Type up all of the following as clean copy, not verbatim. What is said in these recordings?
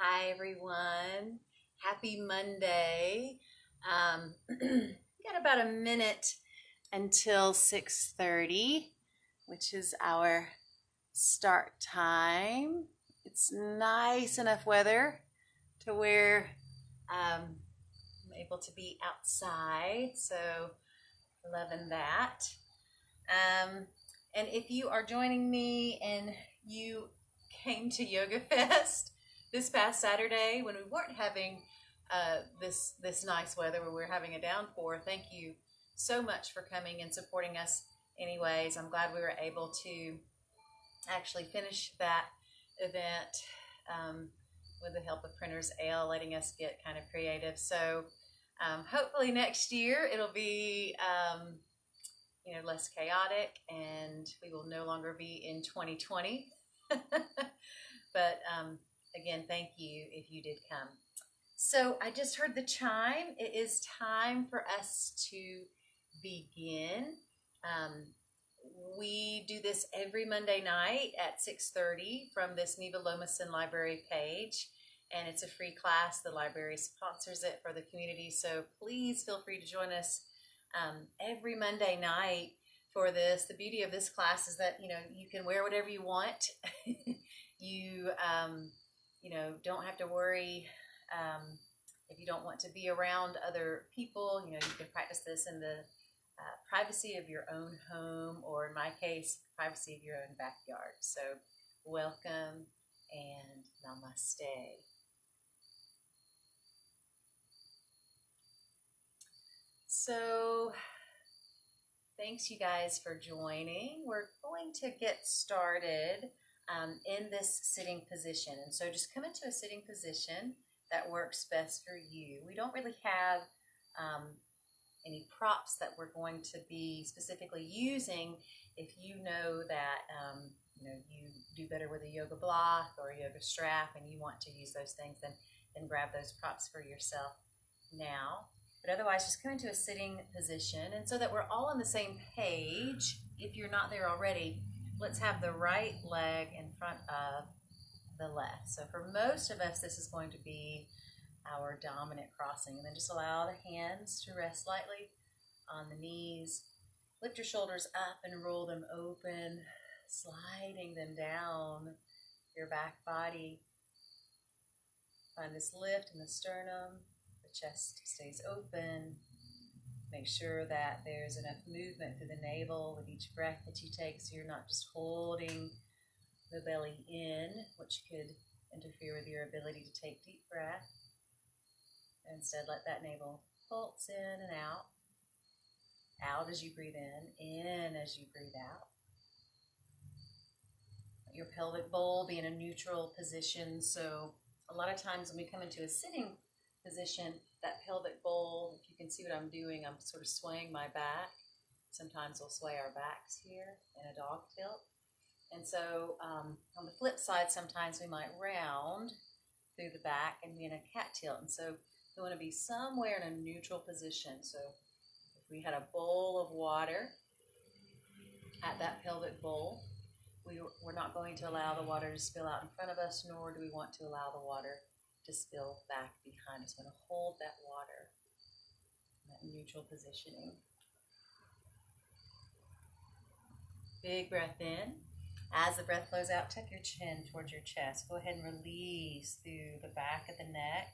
Hi everyone. Happy Monday. Got about a minute until 6:30, which is our start time. It's nice enough weather to where I'm able to be outside, so loving that. Um, and if you are joining me and you came to Yoga Fest this past Saturday when we weren't having this nice weather, where we were having a downpour, thank you so much for coming and supporting us. Anyways, I'm glad we were able to actually finish that event with the help of Printers Ale, letting us get kind of creative. So hopefully next year it'll be less chaotic, and we will no longer be in 2020. But again, thank you if you did come. So I just heard the chime. It is time for us to begin. We do this every Monday night at 6:30 from this Neva Lomason Library page, and it's a free class. The library sponsors it for the community, so please feel free to join us every Monday night for this. The beauty of this class is that you can wear whatever you want. you don't have to worry if you don't want to be around other people. You can practice this in the privacy of your own home, or in my case, privacy of your own backyard. So welcome and namaste. So thanks you guys for joining. We're going to get started in this sitting position. And so just come into a sitting position that works best for you. We don't really have any props that we're going to be specifically using. If you know that you do better with a yoga block or a yoga strap and you want to use those things, then grab those props for yourself now. But otherwise, just come into a sitting position. And so that we're all on the same page, if you're not there already, let's have the right leg in front of the left. So for most of us, this is going to be our dominant crossing. And then just allow the hands to rest lightly on the knees. Lift your shoulders up and roll them open, sliding them down your back body. Find this lift in the sternum. The chest stays open. Make sure that there's enough movement through the navel with each breath that you take, so you're not just holding the belly in, which could interfere with your ability to take deep breath. Instead, let that navel pulse in and out. Out as you breathe in as you breathe out. Let your pelvic bowl be in a neutral position. So a lot of times when we come into a sitting position, that pelvic bowl, if you can see what I'm doing, I'm sort of swaying my back. Sometimes we'll sway our backs here in a dog tilt. And so on the flip side, sometimes we might round through the back and be in a cat tilt. And so we want to be somewhere in a neutral position. So if we had a bowl of water at that pelvic bowl, we're not going to allow the water to spill out in front of us, nor do we want to allow the water to spill back behind us. We're going to hold that water in that neutral positioning. Big breath in. As the breath flows out, tuck your chin towards your chest. Go ahead and release through the back of the neck.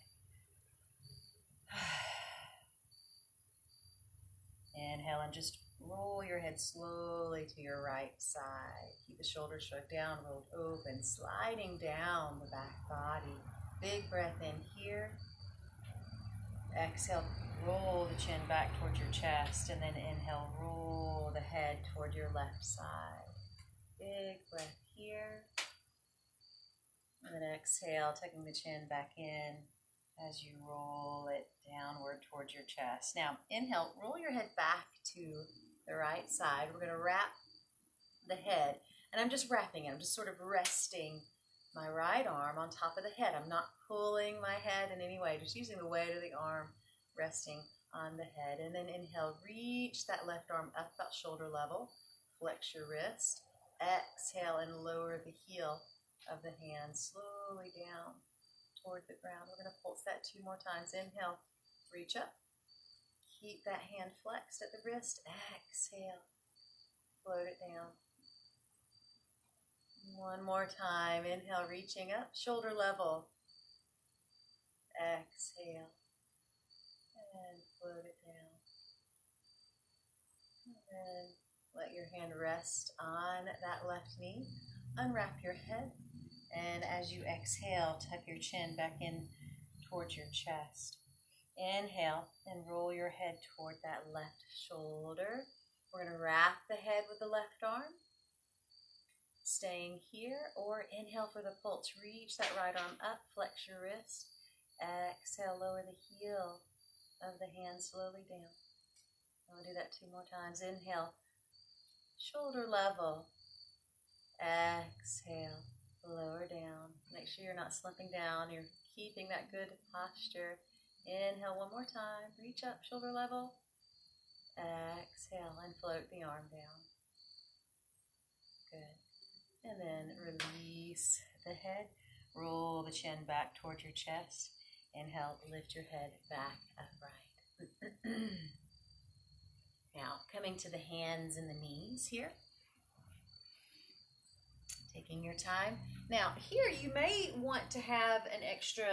Inhale and just roll your head slowly to your right side. Keep the shoulders shrugged down, rolled open, sliding down the back body. Big breath in here. Exhale, roll the chin back towards your chest, and then inhale, roll the head toward your left side. Big breath here. And then exhale, tucking the chin back in as you roll it downward towards your chest. Now, inhale, roll your head back to the right side. We're going to wrap the head, and I'm just wrapping it. I'm just sort of resting my right arm on top of the head. I'm not pulling my head in any way, just using the weight of the arm resting on the head. And then inhale, reach that left arm up about shoulder level. Flex your wrist. Exhale and lower the heel of the hand slowly down toward the ground. We're going to pulse that 2 more times. Inhale, reach up. Keep that hand flexed at the wrist. Exhale, float it down. 1 more time. Inhale, reaching up, shoulder level. Exhale, and float it down. And then let your hand rest on that left knee. Unwrap your head. And as you exhale, tuck your chin back in towards your chest. Inhale and roll your head toward that left shoulder. We're going to wrap the head with the left arm. Staying here, or inhale for the pulse. Reach that right arm up, flex your wrist. Exhale, lower the heel of the hand slowly down. I'm going to do that 2 more times. Inhale, shoulder level. Exhale, lower down. Make sure you're not slumping down. You're keeping that good posture. Inhale 1 more time. Reach up, shoulder level. Exhale, and float the arm down. Good. And then release the head. Roll the chin back towards your chest. Inhale, lift your head back upright. Now, coming to the hands and the knees here. Taking your time. Now, here you may want to have an extra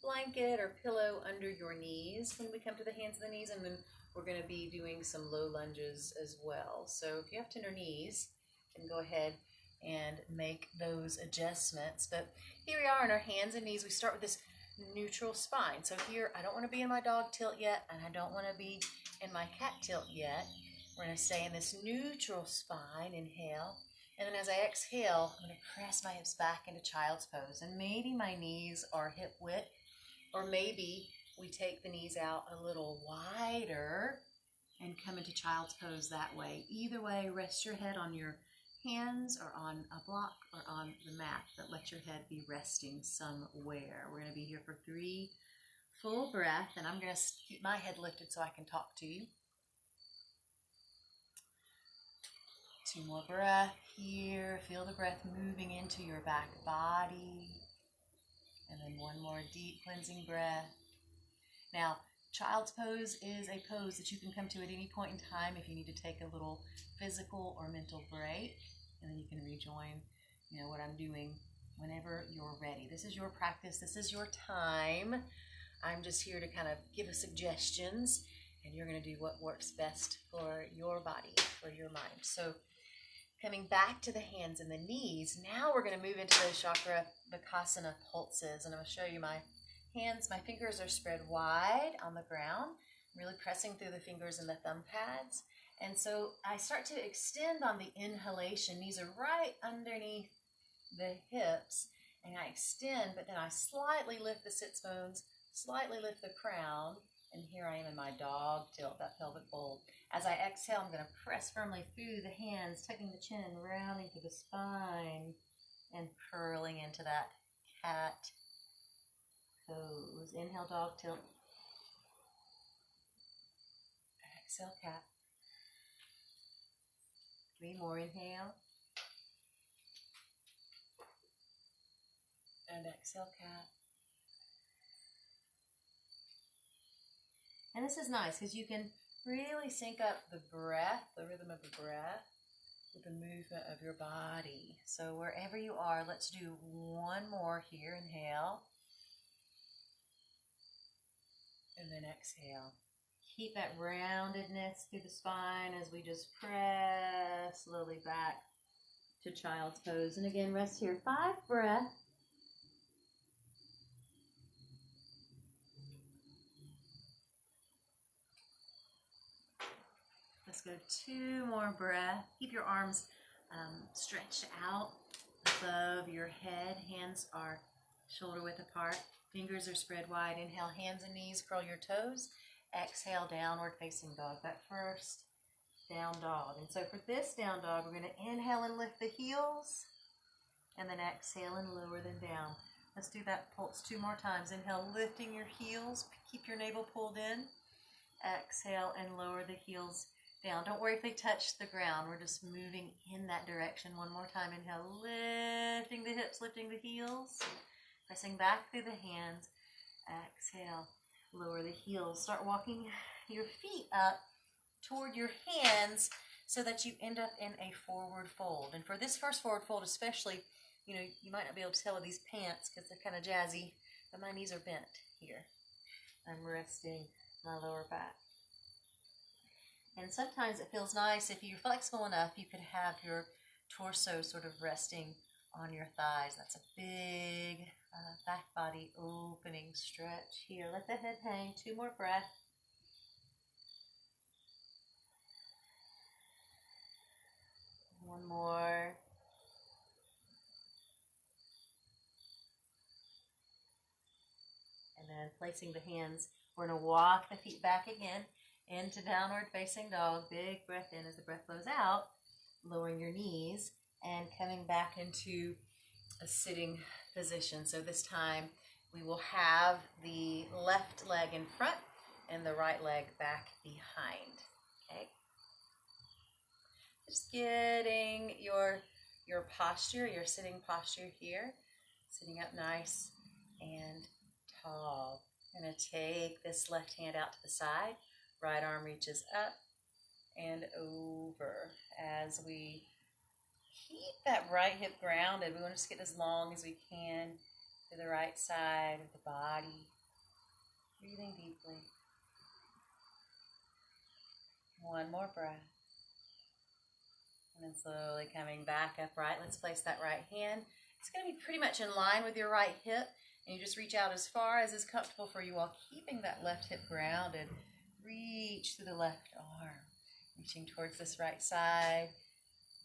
blanket or pillow under your knees when we come to the hands and the knees, and then we're going to be doing some low lunges as well. So if you have tender knees, you can go ahead and make those adjustments. But here we are on our hands and knees. We start with this neutral spine. So here, I don't want to be in my dog tilt yet, and I don't want to be in my cat tilt yet. We're going to stay in this neutral spine. Inhale. And then as I exhale, I'm going to press my hips back into child's pose. And maybe my knees are hip width, or maybe we take the knees out a little wider and come into child's pose that way. Either way, rest your head on your hands or on a block or on the mat, but let your head be resting somewhere. We're going to be here for 3 full breaths, and I'm going to keep my head lifted so I can talk to you. 2 more breaths here. Feel the breath moving into your back body. And then 1 more deep cleansing breath. Now, child's pose is a pose that you can come to at any point in time if you need to take a little physical or mental break. And then you can rejoin, what I'm doing whenever you're ready. This is your practice. This is your time. I'm just here to kind of give us suggestions, and you're going to do what works best for your body, for your mind. So coming back to the hands and the knees, now we're going to move into those chakra Bakasana pulses. And I'm going to show you my hands. My fingers are spread wide on the ground, really pressing through the fingers and the thumb pads. And so I start to extend on the inhalation. Knees are right underneath the hips. And I extend, but then I slightly lift the sits bones, slightly lift the crown. And here I am in my dog tilt, that pelvic fold. As I exhale, I'm going to press firmly through the hands, tucking the chin, rounding through the spine, and curling into that cat pose. Inhale, dog tilt. Exhale, cat. 3 more, inhale. And exhale, cat. And this is nice because you can really sync up the breath, the rhythm of the breath, with the movement of your body. So wherever you are, let's do 1 more here. Inhale. And then exhale. Keep that roundedness through the spine as we just press slowly back to child's pose. And again, rest here. 5 breaths. Let's go 2 more breaths. Keep your arms stretched out above your head. Hands are shoulder width apart. Fingers are spread wide. Inhale, hands and knees, curl your toes. Exhale, downward facing dog. That first down dog. And so for this down dog, we're going to inhale and lift the heels. And then exhale and lower them down. Let's do that pulse 2 more times. Inhale, lifting your heels. Keep your navel pulled in. Exhale and lower the heels down. Don't worry if they touch the ground. We're just moving in that direction. 1 more time. Inhale, lifting the hips, lifting the heels. Pressing back through the hands. Exhale. Lower the heels. Start walking your feet up toward your hands so that you end up in a forward fold. And for this first forward fold especially, you know, you might not be able to tell with these pants because they're kind of jazzy, but my knees are bent here. I'm resting my lower back. And sometimes it feels nice if you're flexible enough, you could have your torso sort of resting on your thighs. That's a big back body opening stretch here. Let the head hang. 2 more breaths. One more. And then placing the hands, we're going to walk the feet back again into downward facing dog. Big breath in as the breath blows out, lowering your knees and coming back into a sitting position. So this time we will have the left leg in front and the right leg back behind. Okay. Just getting your posture, your sitting posture here. Sitting up nice and tall. I'm going to take this left hand out to the side. Right arm reaches up and over as we keep that right hip grounded. We want to just get as long as we can to the right side of the body. Breathing deeply. One more breath. And then slowly coming back upright. Let's place that right hand. It's going to be pretty much in line with your right hip. And you just reach out as far as is comfortable for you while keeping that left hip grounded. Reach through the left arm. Reaching towards this right side.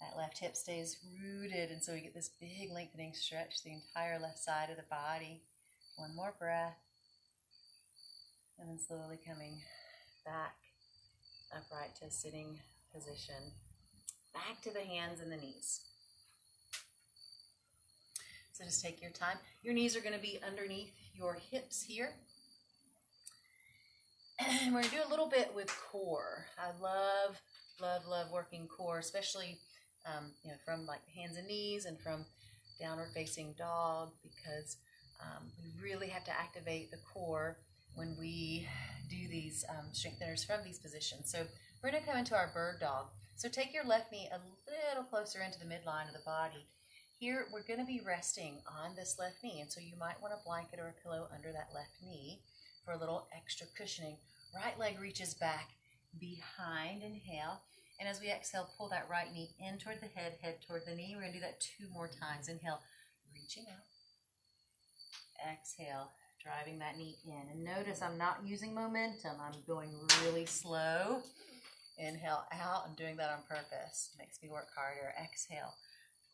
That left hip stays rooted, and so we get this big lengthening stretch the entire left side of the body. One more breath. And then slowly coming back upright to a sitting position. Back to the hands and the knees. So just take your time. Your knees are going to be underneath your hips here. And we're going to do a little bit with core. I love, love, love working core, especially you know, from like hands and knees and from downward facing dog, because we really have to activate the core when we do these strengtheners from these positions. So we're going to come into our bird dog. So take your left knee a little closer into the midline of the body. Here we're going to be resting on this left knee, and so you might want a blanket or a pillow under that left knee for a little extra cushioning. Right leg reaches back behind, inhale. And as we exhale, pull that right knee in toward the head, head toward the knee. We're going to do that 2 more times. Inhale, reaching out. Exhale, driving that knee in. And notice I'm not using momentum. I'm going really slow. Inhale out. I'm doing that on purpose. Makes me work harder. Exhale,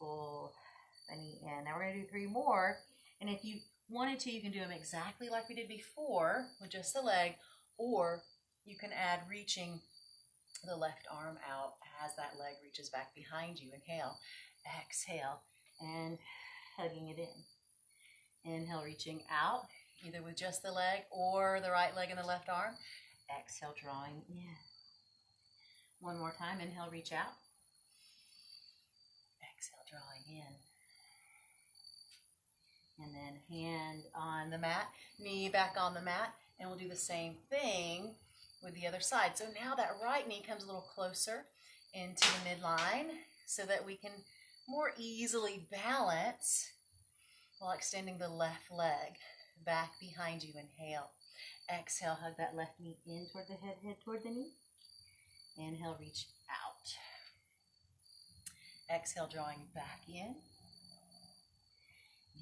pull the knee in. Now we're going to do 3 more. And if you wanted to, you can do them exactly like we did before with just the leg, or you can add reaching the left arm out as that leg reaches back behind you. Inhale, exhale, and hugging it in. Inhale, reaching out, either with just the leg or the right leg and the left arm. Exhale, drawing in. One more time. Inhale, reach out. Exhale, drawing in. And then hand on the mat, knee back on the mat, and we'll do the same thing with the other side. So now that right knee comes a little closer into the midline so that we can more easily balance while extending the left leg back behind you. Inhale. Exhale, hug that left knee in toward the head, head toward the knee. Inhale, reach out. Exhale, drawing back in.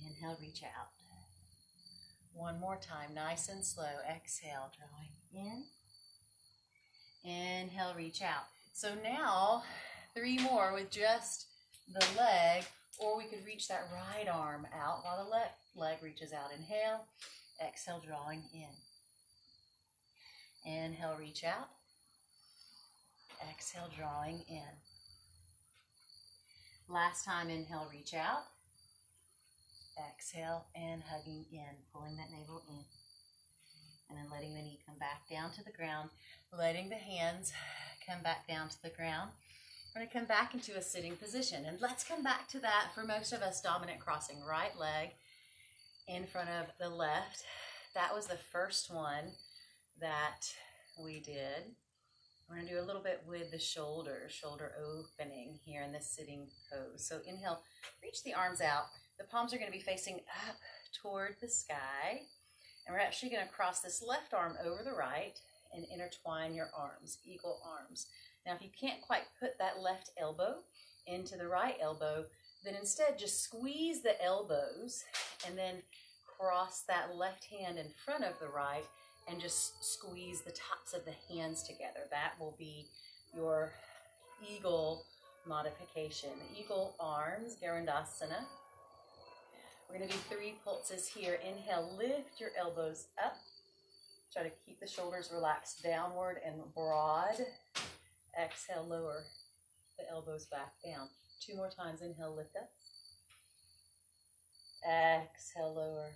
Inhale, reach out. One more time, nice and slow. Exhale, drawing in. Inhale, reach out. So now 3 more with just the leg, or we could reach that right arm out while the left leg reaches out. Inhale, exhale, drawing in. Inhale, reach out. Exhale, drawing in. Last time, inhale, reach out. Exhale, and hugging in, pulling that navel in. And then letting the knee come back down to the ground, letting the hands come back down to the ground. We're going to come back into a sitting position. And let's come back to that, for most of us, dominant crossing. Right leg in front of the left. That was the first one that we did. We're going to do a little bit with the shoulder opening here in this sitting pose. So inhale, reach the arms out. The palms are going to be facing up toward the sky. And we're actually going to cross this left arm over the right and intertwine your arms, eagle arms. Now, if you can't quite put that left elbow into the right elbow, then instead just squeeze the elbows and then cross that left hand in front of the right and just squeeze the tops of the hands together. That will be your eagle modification. Eagle arms, Garandasana. We're going to do 3 pulses here. Inhale, lift your elbows up. Try to keep the shoulders relaxed downward and broad. Exhale, lower the elbows back down. 2 more times. Inhale, lift up. Exhale, lower.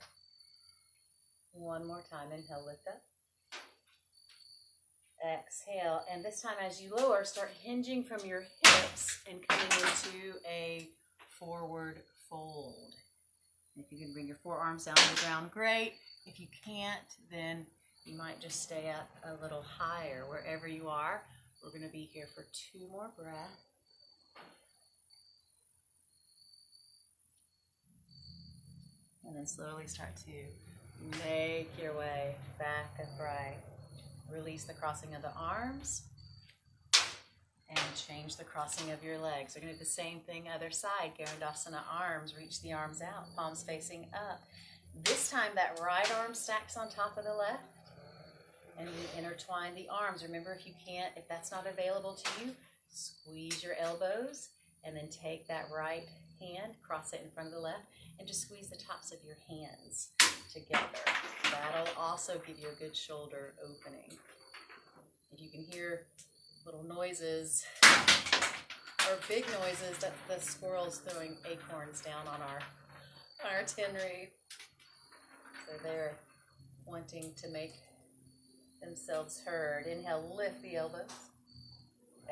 1 more time. Inhale, lift up. Exhale. And this time as you lower, start hinging from your hips and coming into a forward fold. If you can bring your forearms down to the ground, great. If you can't, then you might just stay up a little higher. Wherever you are, we're going to be here for 2 more breaths. And then slowly start to make your way back upright. Release the crossing of the arms and change the crossing of your legs. We're going to do the same thing other side. Garandasana arms, reach the arms out, palms facing up. This time that right arm stacks on top of the left and you intertwine the arms. Remember, if you can't, if that's not available to you, squeeze your elbows and then take that right hand, cross it in front of the left, and just squeeze the tops of your hands together. That'll also give you a good shoulder opening. If you can hear little noises or big noises, that's the squirrels throwing acorns down on our tin roof. So they're wanting to make themselves heard. Inhale, lift the elbows.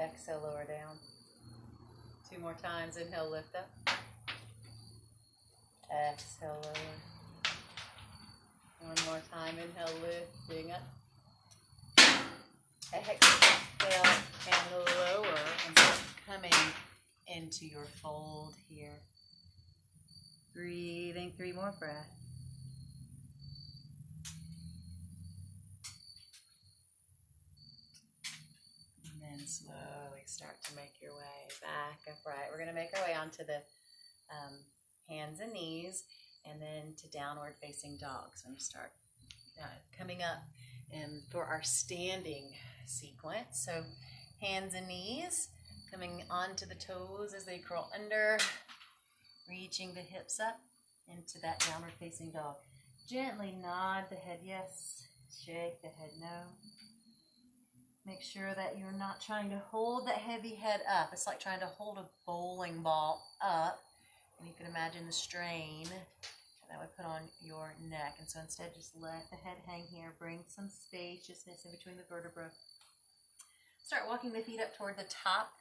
Exhale, lower down. 2 more times. Inhale, lift up. Exhale, lower. 1 more time. Inhale, lifting up. Exhale and lower and start coming into your fold here. Breathing 3 more breaths. And then slowly start to make your way back upright. We're going to make our way onto the hands and knees and then to downward facing dog. So I'm going to start coming up and for our standing sequence. So hands and knees coming onto the toes as they curl under, reaching the hips up into that downward facing dog. Gently nod the head yes, shake the head no. Make sure that you're not trying to hold that heavy head up. It's like trying to hold a bowling ball up, and you can imagine the strain that would put on your neck. And so instead, just let the head hang here. Bring some spaciousness in between the vertebrae. Start walking the feet up toward the top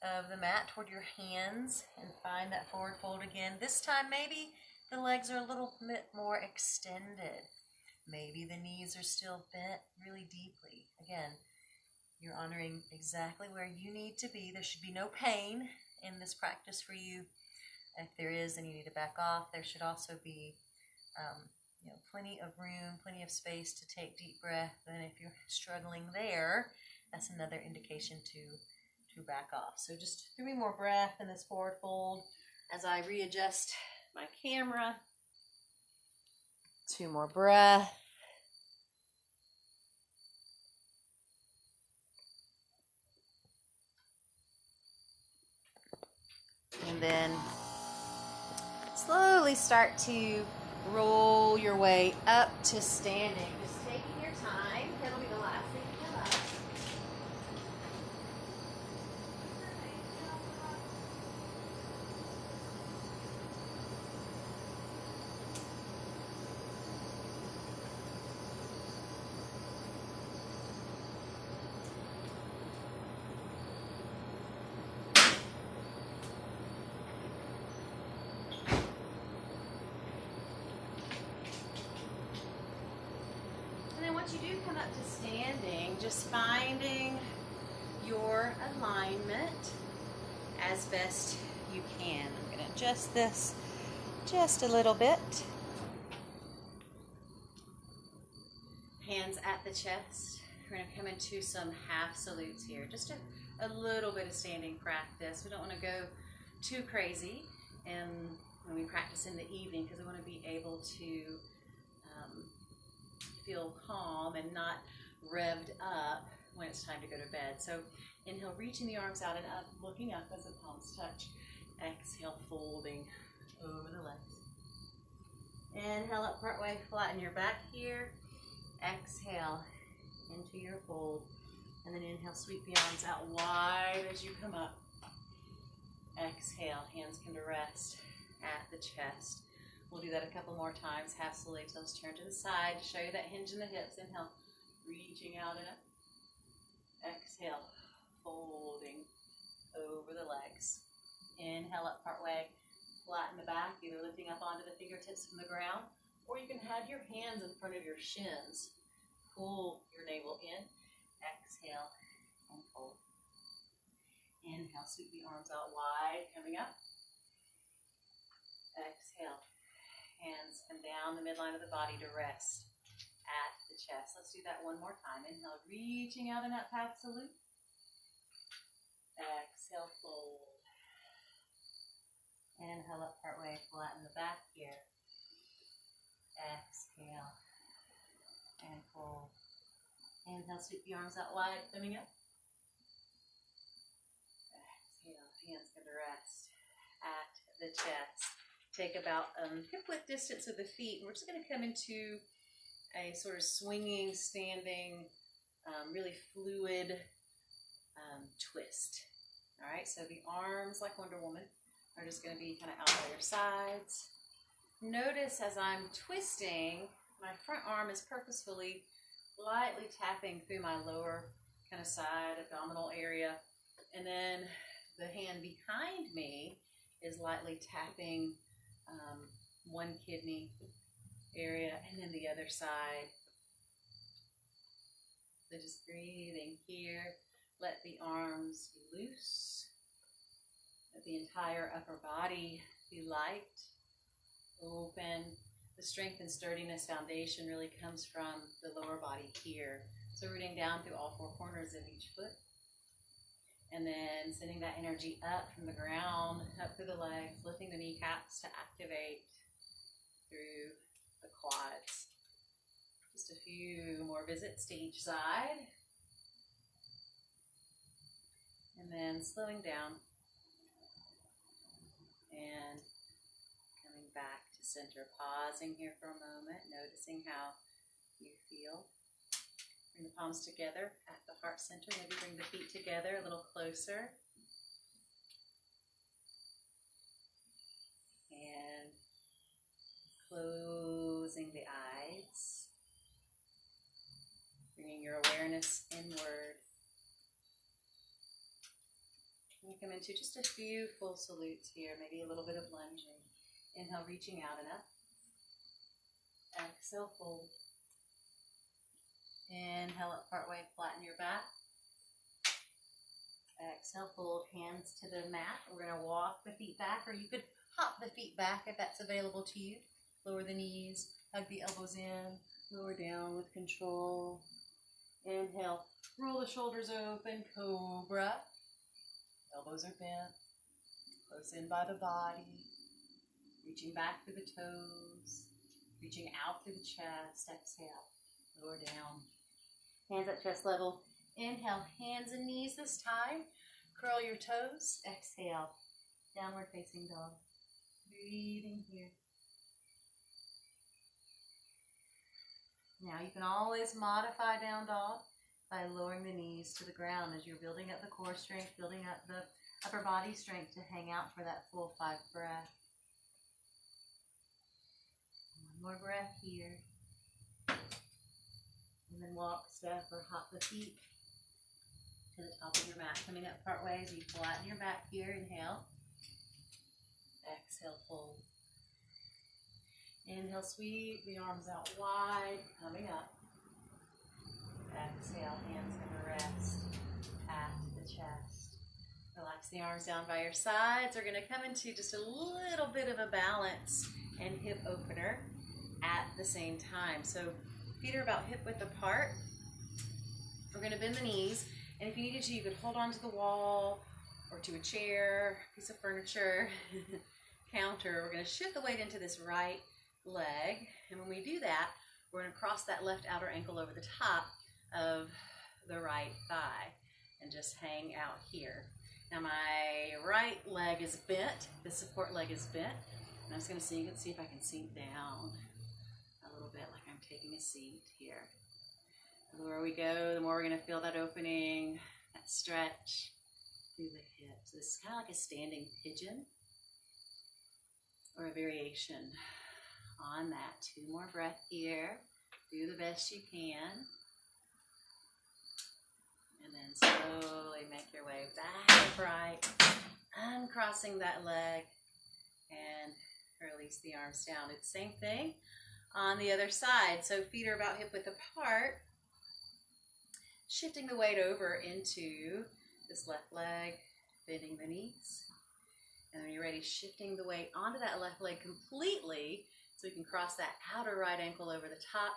of the mat, toward your hands, and find that forward fold again. This time, maybe the legs are a little bit more extended. Maybe the knees are still bent really deeply. Again, you're honoring exactly where you need to be. There should be no pain in this practice for you. If there is, then you need to back off. There should also be plenty of room, plenty of space to take deep breath. And if you're struggling there, that's another indication to back off. So just 3 more breaths in this forward fold as I readjust my camera. 2 more breaths. And then slowly start to roll your way up to standing. Just taking your time. That'll be the last thing to come up. you do come up to standing, just finding your alignment as best you can. I'm going to adjust this just a little bit. Hands at the chest. We're going to come into some half salutes here. Just a little bit of standing practice. We don't want to go too crazy and when we practice in the evening, because we want to be able to feel calm and not revved up when it's time to go to bed. So inhale, reaching the arms out and up, looking up as the palms touch. Exhale, folding over the legs. Inhale up partway, flatten your back here. Exhale into your fold. And then inhale, sweep the arms out wide as you come up. Exhale, hands come to rest at the chest. We'll do that a couple more times. Half salute. Let's turn to the side to show you that hinge in the hips. Inhale, reaching out and up. Exhale, folding over the legs. Inhale up partway, flatten the back, either lifting up onto the fingertips from the ground, or you can have your hands in front of your shins. Pull your navel in. Exhale and fold. Inhale, sweep the arms out wide, coming up. Exhale. Hands come down the midline of the body to rest at the chest. Let's do that one more time. Inhale, reaching out and up, half salute. Exhale, fold. Inhale up partway, flatten the back here. Exhale and fold. Inhale, sweep the arms out wide, coming up. Exhale, hands come to rest at the chest. Take about hip width distance of the feet. And we're just going to come into a sort of swinging, standing, really fluid twist. All right, so the arms, like Wonder Woman, are just going to be kind of out by your sides. Notice as I'm twisting, my front arm is purposefully lightly tapping through my lower kind of side abdominal area. And then the hand behind me is lightly tapping one kidney area and then the other side. So just breathing here. Let the arms be loose. Let the entire upper body be light, open. The strength and sturdiness foundation really comes from the lower body here. So rooting down through all four corners of each foot. And then sending that energy up from the ground, up through the legs, lifting the kneecaps to activate through the quads. Just a few more visits to each side. And then slowing down and coming back to center. Pausing here for a moment, noticing how you feel. Bring the palms together at the heart center. Maybe bring the feet together a little closer. And closing the eyes. Bringing your awareness inward. And you come into just a few full salutes here, maybe a little bit of lunging. Inhale, reaching out and up. Exhale, fold. Inhale up partway, flatten your back. Exhale, fold, hands to the mat. We're going to walk the feet back, or you could hop the feet back if that's available to you. Lower the knees, hug the elbows in, lower down with control. Inhale, roll the shoulders open, cobra. Elbows are bent, close in by the body. Reaching back through the toes, reaching out through the chest. Exhale, lower down. Hands at chest level. Inhale, hands and knees this time. Curl your toes. Exhale, downward facing dog. Breathing here. Now you can always modify down dog by lowering the knees to the ground as you're building up the core strength, building up the upper body strength to hang out for that full 5 breath. One more breath here. And then walk, step, or hop the feet to the top of your mat. Coming up part way as you flatten your back here. Inhale. Exhale, fold. Inhale, sweep the arms out wide, coming up. Exhale, hands gonna rest at the chest. Relax the arms down by your sides. We're gonna come into just a little bit of a balance and hip opener at the same time. So feet are about hip width apart. We're gonna bend the knees, and if you needed to, you could hold on to the wall or to a chair, piece of furniture, counter. We're gonna shift the weight into this right leg, and when we do that, we're gonna cross that left outer ankle over the top of the right thigh and just hang out here. Now my right leg is bent, the support leg is bent, and I'm just gonna see, you can see if I can sink down a little bit like I'm taking a seat here. The lower we go, the more we're gonna feel that opening, that stretch through the hips. This is kind of like a standing pigeon or a variation on that. 2 more breaths here. Do the best you can. And then slowly make your way back upright, uncrossing that leg, and release the arms down. It's the same thing on the other side. So feet are about hip width apart. Shifting the weight over into this left leg, bending the knees. And when you're ready, shifting the weight onto that left leg completely so you can cross that outer right ankle over the top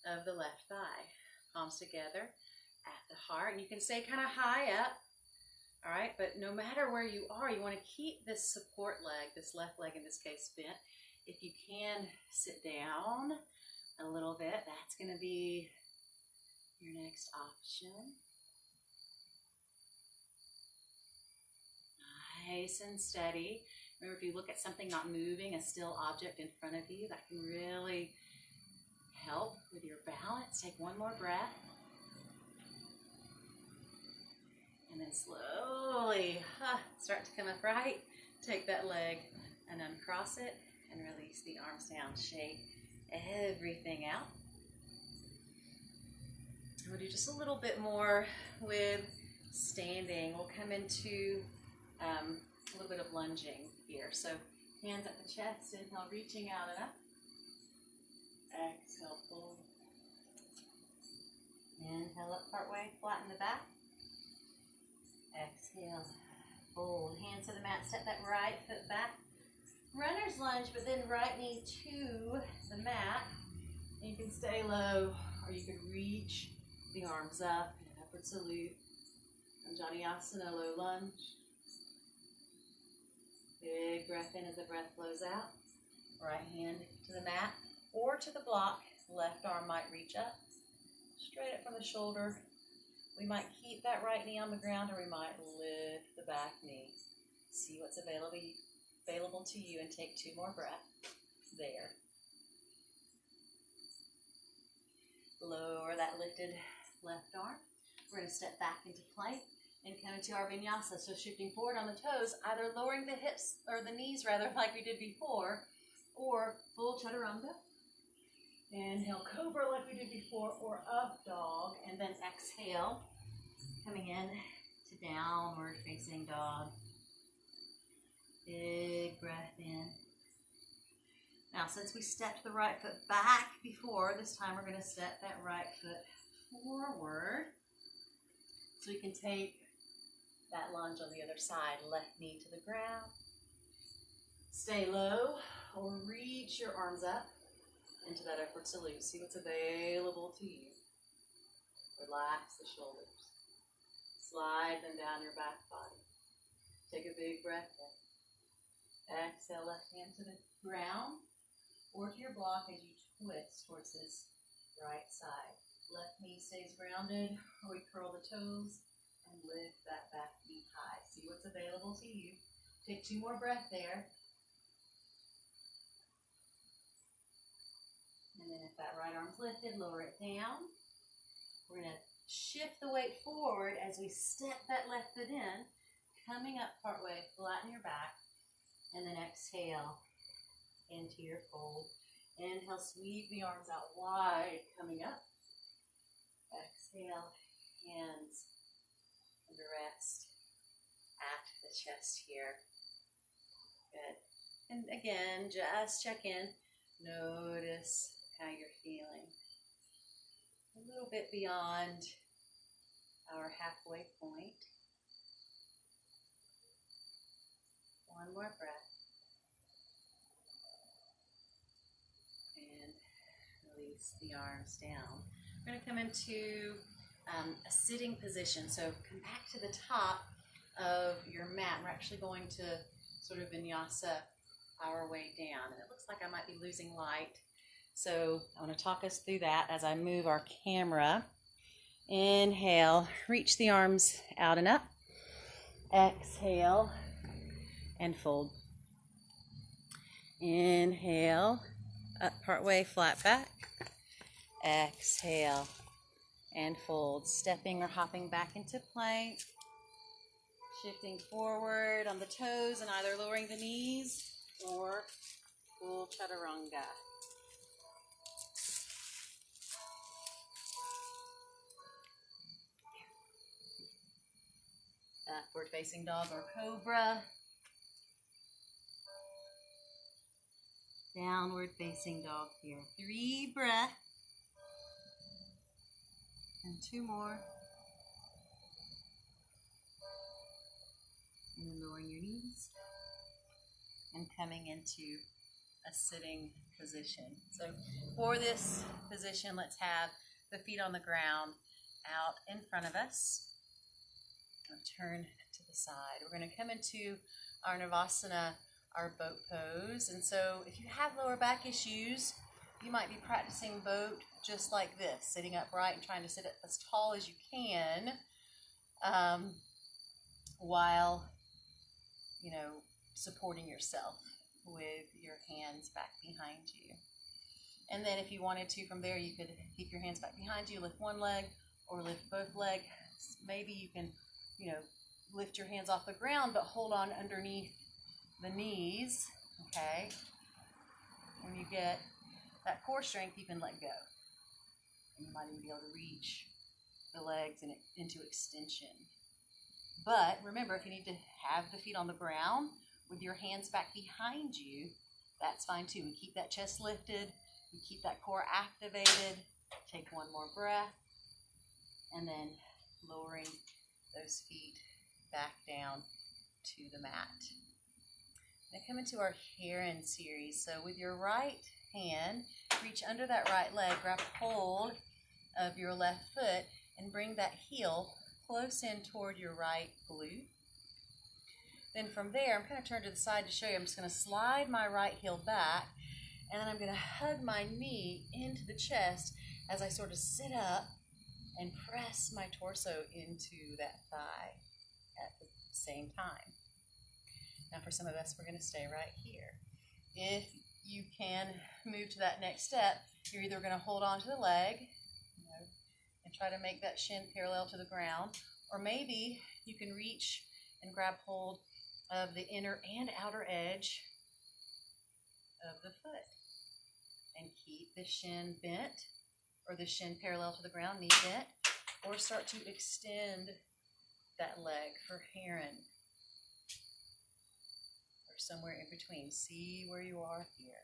of the left thigh. Palms together at the heart. And you can stay kind of high up, all right? But no matter where you are, you want to keep this support leg, this left leg in this case, bent. If you can sit down a little bit, that's going to be your next option. Nice and steady. Remember, if you look at something not moving, a still object in front of you, that can really help with your balance. Take 1 more breath. And then slowly start to come upright. Take that leg and uncross it and release the arms down. Shake everything out. We'll do just a little bit more with standing. We'll come into a little bit of lunging here. So hands at the chest, inhale, reaching out and up. Exhale, fold. Inhale up partway, flatten the back. Exhale, fold. Hands to the mat, step that right foot back. Runner's lunge, but then right knee to the mat. You can stay low, or you could reach the arms up in an upward salute. Anjaneyasana, low lunge. Big breath in as the breath flows out. Right hand to the mat or to the block. Left arm might reach up. Straight up from the shoulder. We might keep that right knee on the ground, or we might lift the back knee. See what's available to you, and take 2 more breaths there. Lower that lifted left arm. We're going to step back into plank and come into our vinyasa. So shifting forward on the toes, either lowering the hips, or the knees rather, like we did before, or full chaturanga. Inhale, cobra like we did before, or up dog, and then exhale, coming in to downward facing dog. Big breath in. Now, since we stepped the right foot back before, this time we're going to step that right foot forward. So you can take that lunge on the other side, left knee to the ground. Stay low, or reach your arms up into that upward salute. See what's available to you. Relax the shoulders. Slide them down your back body. Take a big breath in. Exhale, left hand to the ground or to your block as you twist towards this right side. Left knee stays grounded, or we curl the toes and lift that back knee high. See what's available to you. Take 2 more breaths there. And then if that right arm's lifted, lower it down. We're going to shift the weight forward as we step that left foot in, coming up partway, flatten your back, and then exhale into your fold. Inhale, sweep the arms out wide, coming up. Exhale, hands under rest at the chest here. Good. And again, just check in. Notice how you're feeling. A little bit beyond our halfway point. One more breath. And release the arms down. We're going to come into a sitting position. So come back to the top of your mat. We're actually going to sort of vinyasa our way down. And it looks like I might be losing light. So I want to talk us through that as I move our camera. Inhale, reach the arms out and up. Exhale and fold. Inhale, up partway, flat back. Exhale and fold. Stepping or hopping back into plank. Shifting forward on the toes and either lowering the knees or full chaturanga. Upward facing dog or cobra. Downward facing dog here. 3 breaths. And 2 more. And then lowering your knees. And coming into a sitting position. So for this position, let's have the feet on the ground out in front of us. Turn to the side. We're going to come into our Navasana, our boat pose. And so if you have lower back issues, you might be practicing boat just like this, sitting upright and trying to sit up as tall as you can while, supporting yourself with your hands back behind you. And then if you wanted to, from there, you could keep your hands back behind you, lift one leg or lift both legs. Maybe you can lift your hands off the ground, but hold on underneath the knees, okay? When you get that core strength, you can let go. And you might even be able to reach the legs into extension. But remember, if you need to have the feet on the ground with your hands back behind you, that's fine too. We keep that chest lifted, we keep that core activated. Take one more breath, and then lowering those feet back down to the mat. Now come into our Heron series. So with your right hand, reach under that right leg, grab hold of your left foot, and bring that heel close in toward your right glute. Then from there, I'm going to turn to the side to show you. I'm just going to slide my right heel back, and then I'm going to hug my knee into the chest as I sort of sit up and press my torso into that thigh at the same time. Now for some of us, we're going to stay right here. If you can move to that next step, you're either going to hold on to the leg, and try to make that shin parallel to the ground, or maybe you can reach and grab hold of the inner and outer edge of the foot and keep the shin bent, or the shin parallel to the ground, knee bent, or start to extend that leg for Heron, or somewhere in between. See where you are here.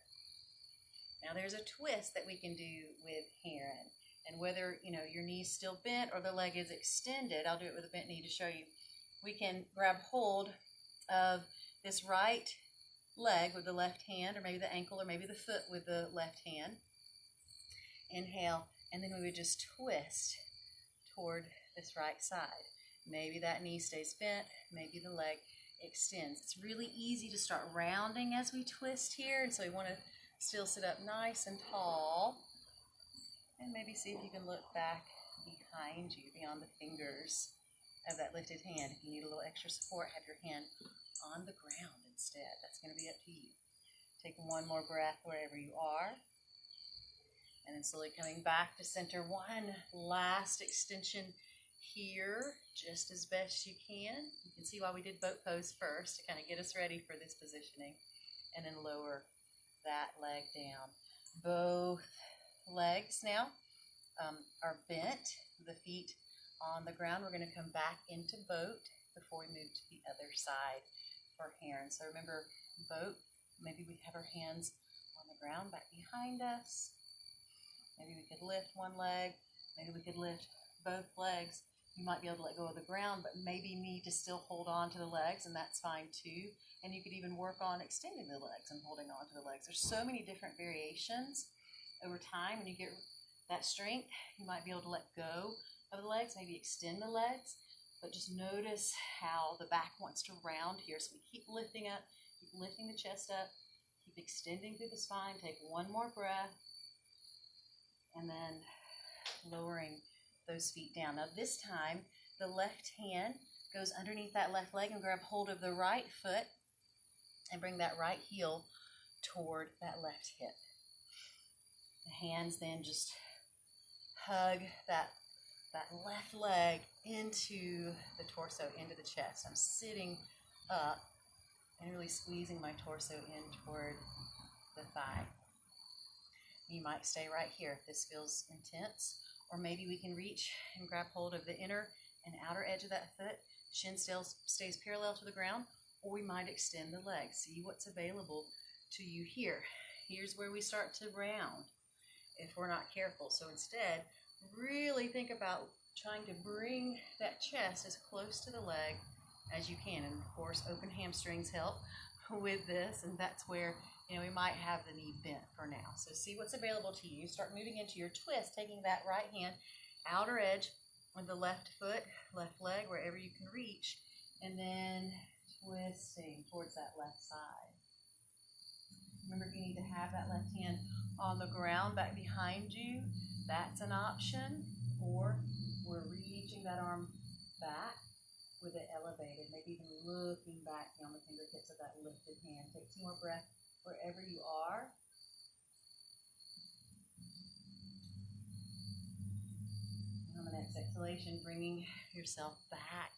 Now there's a twist that we can do with Heron, and whether your knee's still bent or the leg is extended, I'll do it with a bent knee to show you. We can grab hold of this right leg with the left hand, or maybe the ankle, or maybe the foot with the left hand. Inhale, and then we would just twist toward this right side. Maybe that knee stays bent, maybe the leg extends. It's really easy to start rounding as we twist here, and so we want to still sit up nice and tall. And maybe see if you can look back behind you, beyond the fingers of that lifted hand. If you need a little extra support, have your hand on the ground instead. That's going to be up to you. Take one more breath wherever you are. And then slowly coming back to center. One last extension here, just as best you can. You can see why we did boat pose first, to kind of get us ready for this positioning. And then lower that leg down. Both legs now are bent, the feet on the ground. We're going to come back into boat before we move to the other side for Heron. So remember, boat, maybe we have our hands on the ground back behind us. Maybe we could lift one leg, Maybe we could lift both legs. You might be able to let go of the ground, but maybe need to still hold on to the legs, and that's fine too. And you could even work on extending the legs and holding on to the legs. There's so many different variations over time. When you get that strength, you might be able to let go of the legs, maybe extend the legs, but just notice how the back wants to round here. So we keep lifting up, keep lifting the chest up, keep extending through the spine. Take one more breath, and then lowering those feet down. Now this time, the left hand goes underneath that left leg and grab hold of the right foot and bring that right heel toward that left hip. The hands then just hug that left leg into the torso, into the chest. I'm sitting up and really squeezing my torso in toward the thigh. You might stay right here if this feels intense, or maybe we can reach and grab hold of the inner and outer edge of that foot. Shin stays parallel to the ground, or we might extend the legs. See what's available to you here. Here's where we start to round if we're not careful. So instead, really think about trying to bring that chest as close to the leg as you can. And of course, open hamstrings help with this, and that's where we might have the knee bent for now. So see what's available to you. Start moving into your twist, taking that right hand, outer edge of the left foot, left leg, wherever you can reach, and then twisting towards that left side. Remember, if you need to have that left hand on the ground back behind you, that's an option. Or we're reaching that arm back with it elevated, maybe even looking back down the fingertips of that lifted hand. Take 2 more breaths wherever you are. On the next exhalation, bringing yourself back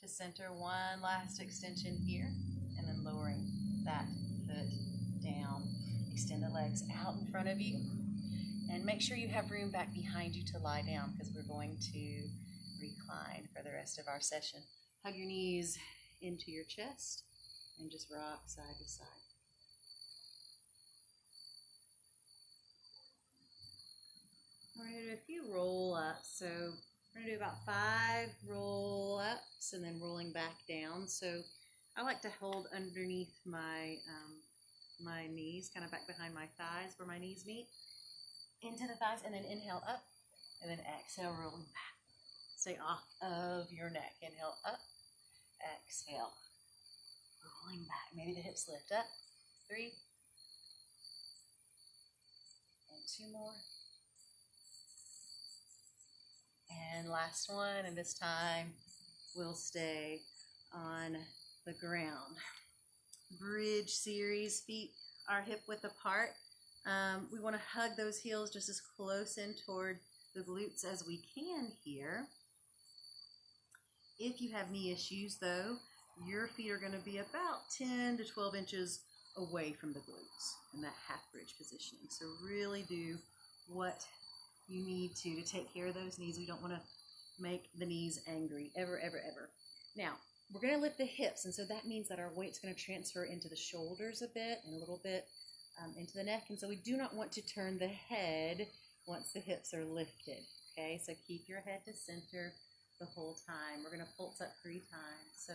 to center. One last extension here, and then lowering that foot down. Extend the legs out in front of you, and make sure you have room back behind you to lie down, because we're going to recline for the rest of our session. Hug your knees into your chest and just rock side to side. We're going to do a few roll-ups. So we're going to do about 5 roll-ups and then rolling back down. So I like to hold underneath my my knees, kind of back behind my thighs where my knees meet, into the thighs, and then inhale up, and then exhale, rolling back. Stay off of your neck. Inhale up, exhale, rolling back. Maybe the hips lift up. 3, and 2 more. And last one, and this time we'll stay on the ground. Bridge series, feet are hip width apart. We want to hug those heels just as close in toward the glutes as we can here. If you have knee issues though, your feet are going to be about 10 to 12 inches away from the glutes in that half bridge positioning. So really do what you need to take care of those knees. We don't want to make the knees angry, ever, ever, ever. Now, we're going to lift the hips, and so that means that our weight's going to transfer into the shoulders a bit and a little bit into the neck. And so we do not want to turn the head once the hips are lifted. Okay, so keep your head to center the whole time. We're going to pulse up 3 times. So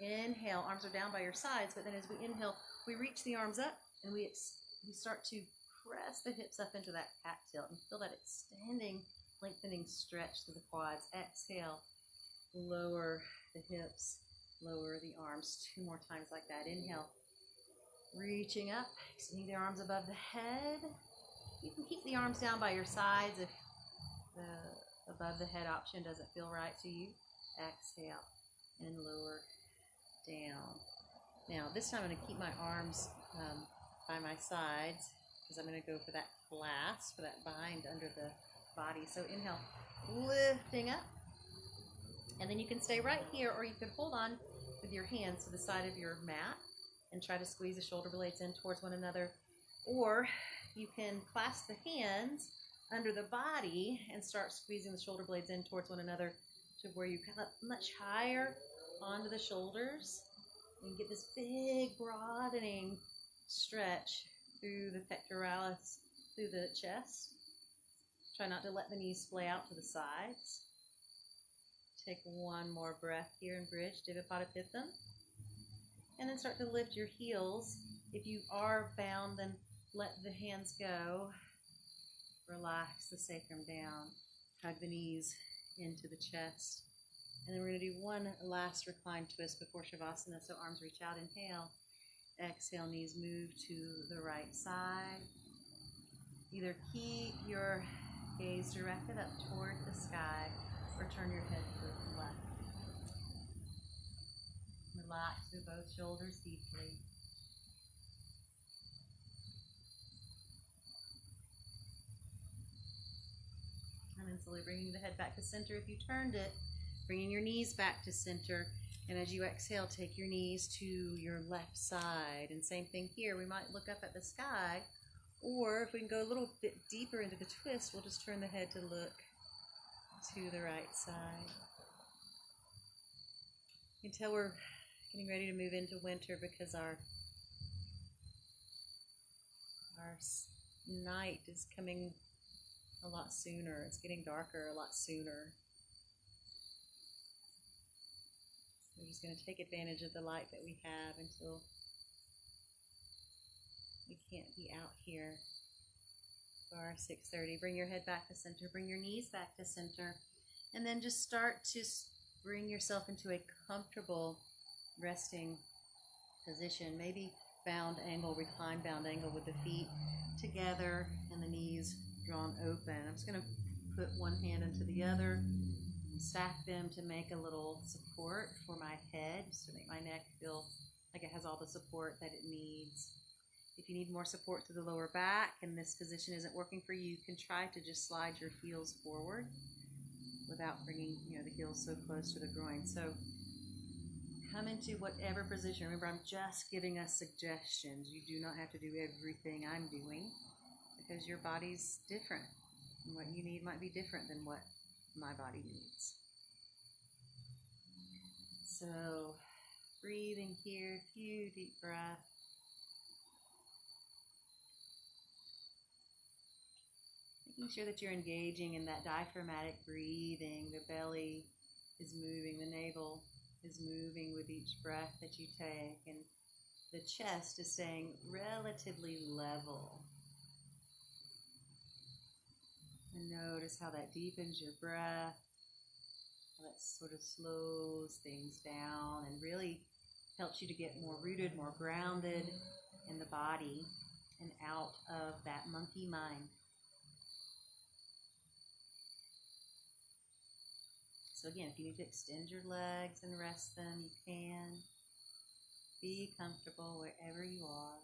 inhale, arms are down by your sides, but then as we inhale, we reach the arms up and we start to press the hips up into that cat tilt and feel that extending, lengthening stretch through the quads. Exhale, lower the hips, lower the arms. 2 more times like that. Inhale, reaching up, extending the arms above the head. You can keep the arms down by your sides if the above the head option doesn't feel right to you. Exhale and lower down. Now this time I'm going to keep my arms by my sides because I'm going to go for that clasp, for that bind under the body. So inhale, lifting up. And then you can stay right here, or you can hold on with your hands to the side of your mat and try to squeeze the shoulder blades in towards one another. Or you can clasp the hands under the body and start squeezing the shoulder blades in towards one another to where you come up much higher onto the shoulders and get this big broadening stretch through the pectoralis, through the chest. Try not to let the knees splay out to the sides. Take one more breath here and bridge, Divipadipitham. And then start to lift your heels. If you are bound, then let the hands go. Relax the sacrum down. Hug the knees into the chest. And then we're going to do one last reclined twist before Shavasana. So arms reach out, inhale. Exhale, knees move to the right side. Either keep your gaze directed up toward the sky or turn your head to the left. Relax through both shoulders deeply. And then slowly bringing the head back to center if you turned it, bringing your knees back to center. And as you exhale, take your knees to your left side. And same thing here, we might look up at the sky, or if we can go a little bit deeper into the twist, we'll just turn the head to look to the right side. You can tell we're getting ready to move into winter because our night is coming a lot sooner. It's getting darker a lot sooner. We're just going to take advantage of the light that we have until we can't be out here for our 6:30. Bring your head back to center. Bring your knees back to center. And then just start to bring yourself into a comfortable resting position. Maybe bound angle, reclined bound angle with the feet together and the knees drawn open. I'm just going to put one hand into the other, stack them to make a little support for my head, just to make my neck feel like it has all the support that it needs. If you need more support through the lower back and this position isn't working for you, you can try to just slide your heels forward without bringing the heels so close to the groin. So come into whatever position. Remember, I'm just giving us suggestions. You do not have to do everything I'm doing because your body's different. And what you need might be different than what my body needs. So breathing here, a few deep breaths. Making sure that you're engaging in that diaphragmatic breathing. The belly is moving, the navel is moving with each breath that you take, and the chest is staying relatively level. And notice how that deepens your breath, how that sort of slows things down and really helps you to get more rooted, more grounded in the body and out of that monkey mind. So again, if you need to extend your legs and rest them, you can. Be comfortable wherever you are.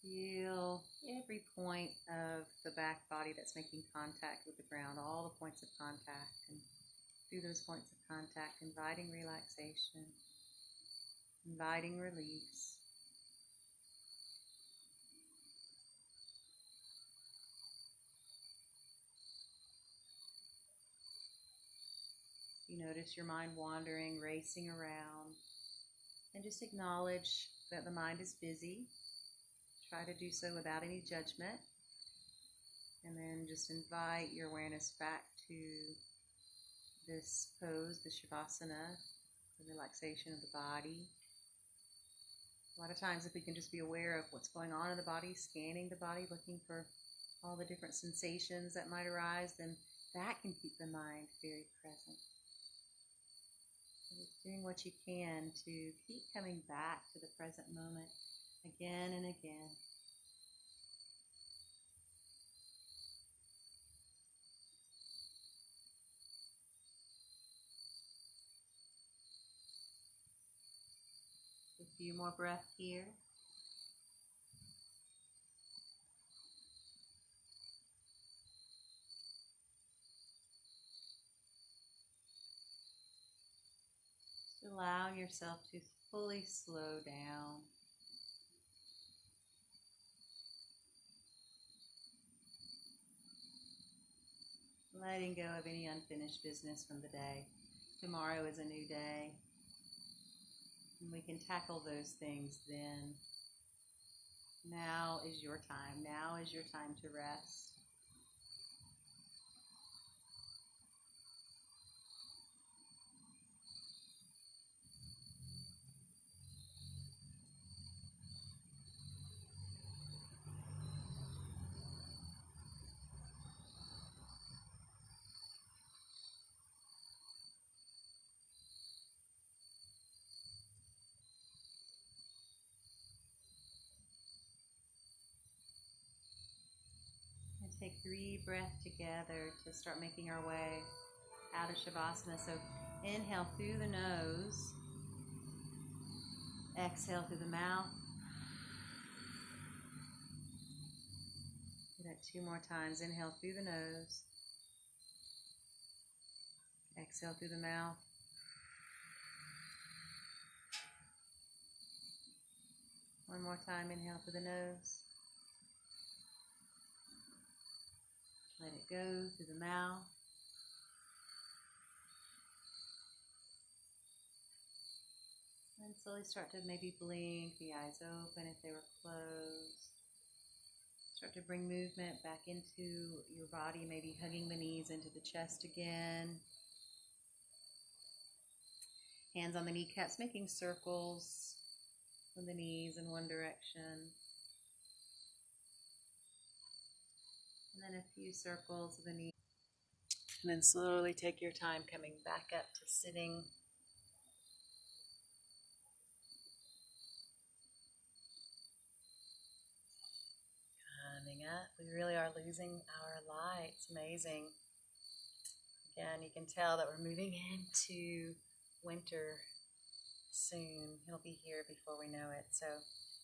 Feel every point of the back body that's making contact with the ground, all the points of contact. And through those points of contact, inviting relaxation, inviting release. You notice your mind wandering, racing around, and just acknowledge that the mind is busy. Try to do so without any judgment, and then just invite your awareness back to this pose, the Shavasana, the relaxation of the body. A lot of times if we can just be aware of what's going on in the body, scanning the body, looking for all the different sensations that might arise, then that can keep the mind very present. Doing what you can to keep coming back to the present moment again and again. A few more breaths here. Allowing yourself to fully slow down. Letting go of any unfinished business from the day. Tomorrow is a new day. And we can tackle those things then. Now is your time. Now is your time to rest. And take 3 breaths together to start making our way out of Shavasana. So inhale through the nose, exhale through the mouth. Do that 2 more times. Inhale through the nose, exhale through the mouth. One more time. Inhale through the nose. Let it go through the mouth. And slowly start to maybe blink the eyes open if they were closed. Start to bring movement back into your body, maybe hugging the knees into the chest again. Hands on the kneecaps, making circles with the knees in one direction. And then a few circles of the knees. And then slowly take your time coming back up to sitting. Coming up. We really are losing our light. It's amazing. Again, you can tell that we're moving into winter soon. It'll be here before we know it. So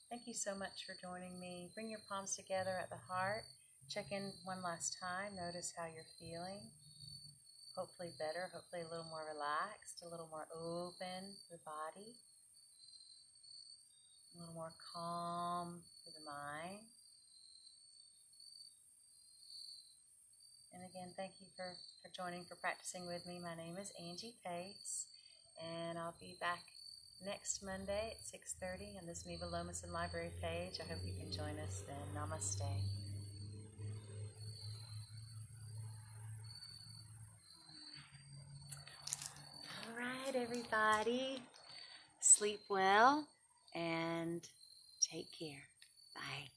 thank you so much for joining me. Bring your palms together at the heart. Check in one last time. Notice how you're feeling. Hopefully better, hopefully a little more relaxed, a little more open for the body, a little more calm for the mind. And again, thank you for joining, for practicing with me. My name is Angie Pace, and I'll be back next Monday at 6:30 on this Neva Lomason Library page. I hope you can join us then. Namaste. All right, everybody. Sleep well and take care. Bye.